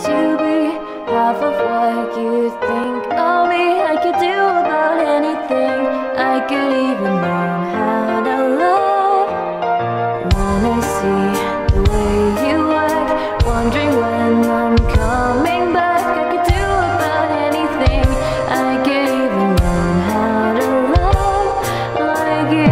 to be half of what you think of me. I could do about anything. I could even learn how to love. When I see the way you act, wondering when I'm coming back. I could do about anything. I could even learn how to love like you.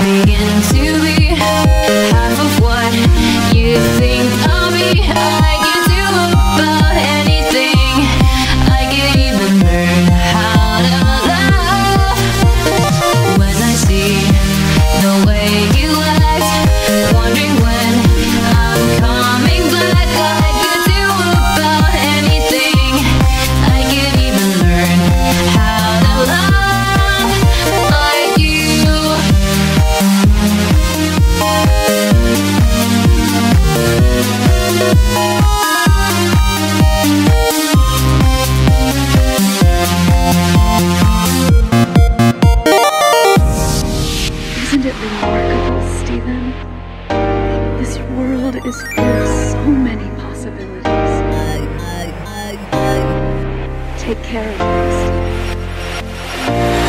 Begin to be half of what you think of me. I can do about anything. I can even learn how to love. When I see the way you act, wondering when I'm coming back. I can do about anything. I can even learn how to love like you. Isn't it remarkable, Stephen? This world is full of so many possibilities. Take care of me, Stephen.